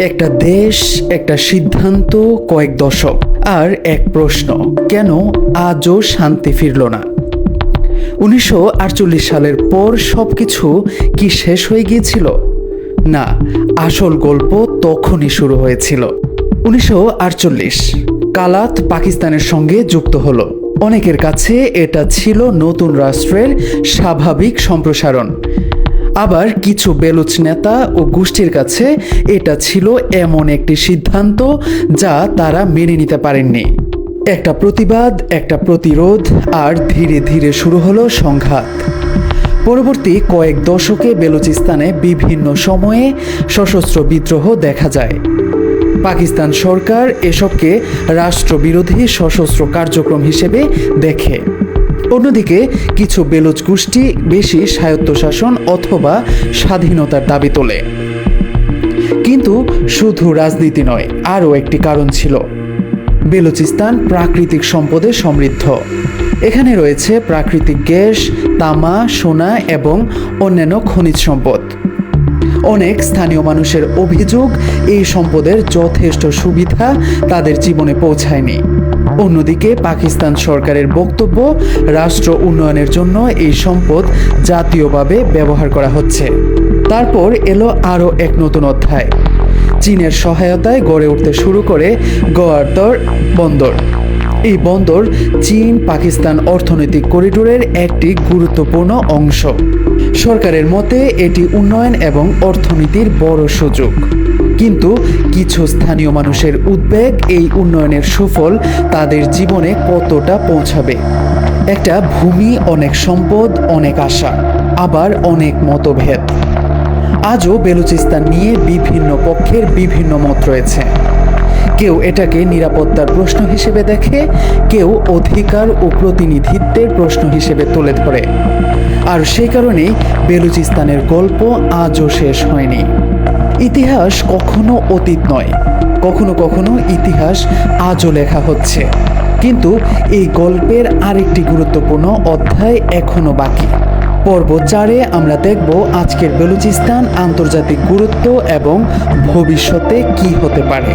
একটা দেশ, একটা সিদ্ধান্ত, কয়েক দশক, আর এক প্রশ্ন, কেন আজও শান্তি ফিরল না? 1948 সালের পর সবকিছু কি শেষ হয়ে গিয়েছিল? না, আসল গল্প তখনই শুরু হয়েছিল। 1948 কালাত পাকিস্তানের সঙ্গে যুক্ত হলো। অনেকের কাছে এটা ছিল নতুন রাষ্ট্রের স্বাভাবিক সম্প্রসারণ, আবার কিছু বেলুচ নেতা ও গোষ্ঠীর কাছে এটা ছিল এমন একটি সিদ্ধান্ত যা তারা মেনে নিতে পারেননি। একটা প্রতিবাদ, একটা প্রতিরোধ, আর ধীরে ধীরে শুরু হলো সংঘাত। পরবর্তী কয়েক দশকে বেলুচিস্তানে বিভিন্ন সময়ে সশস্ত্র বিদ্রোহ দেখা যায়। পাকিস্তান সরকার এসবকে রাষ্ট্রবিরোধী সশস্ত্র কার্যক্রম হিসেবে দেখে। অন্যদিকে কিছু বেলুচ গোষ্ঠী বেশি স্বায়ত্তশাসন অথবা স্বাধীনতার দাবি তোলে। কিন্তু শুধু রাজনীতি নয়, আরও একটি কারণ ছিল। বেলুচিস্তান প্রাকৃতিক সম্পদে সমৃদ্ধ। এখানে রয়েছে প্রাকৃতিক গ্যাস, তামা, সোনা এবং অন্যান্য খনিজ সম্পদ। অনেক স্থানীয় মানুষের অভিযোগ, এই সম্পদের যথেষ্ট সুবিধা তাদের জীবনে পৌঁছায়নি। অন্যদিকে পাকিস্তান সরকারের বক্তব্য, রাষ্ট্র উন্নয়নের জন্য এই সম্পদ জাতীয়ভাবে ব্যবহার করা হচ্ছে। তারপর এলো আরও এক নতুন অধ্যায়। চীনের সহায়তায় গড়ে উঠতে শুরু করে গোয়ার্ধর বন্দর। এই বন্দর চীন পাকিস্তান অর্থনৈতিক করিডোরের একটি গুরুত্বপূর্ণ অংশ। সরকারের মতে এটি উন্নয়ন এবং অর্থনীতির বড় সুযোগ। কিন্তু কিছু স্থানীয় মানুষের উদ্বেগ, এই উন্নয়নের সুফল তাদের জীবনে কতটা পৌঁছাবে। একটা ভূমি, অনেক সম্পদ, অনেক আশা, আবার অনেক মতভেদ। আজও বেলুচিস্তান নিয়ে বিভিন্ন পক্ষের বিভিন্ন মত রয়েছে। কেউ এটাকে নিরাপত্তার প্রশ্ন হিসেবে দেখে, কেউ অধিকার ও প্রতিনিধিত্বের প্রশ্ন হিসেবে তুলে ধরে। আর সেই কারণেই বেলুচিস্তানের গল্প আজও শেষ হয়নি। ইতিহাস কখনো অতীত নয়, কখনো কখনো ইতিহাস আজও লেখা হচ্ছে। কিন্তু এই গল্পের আরেকটি গুরুত্বপূর্ণ অধ্যায় এখনো বাকি। পর্ব 4-এ আমরা দেখব আজকের বেলুচিস্তান আন্তর্জাতিক গুরুত্ব এবং ভবিষ্যতে কি হতে পারে।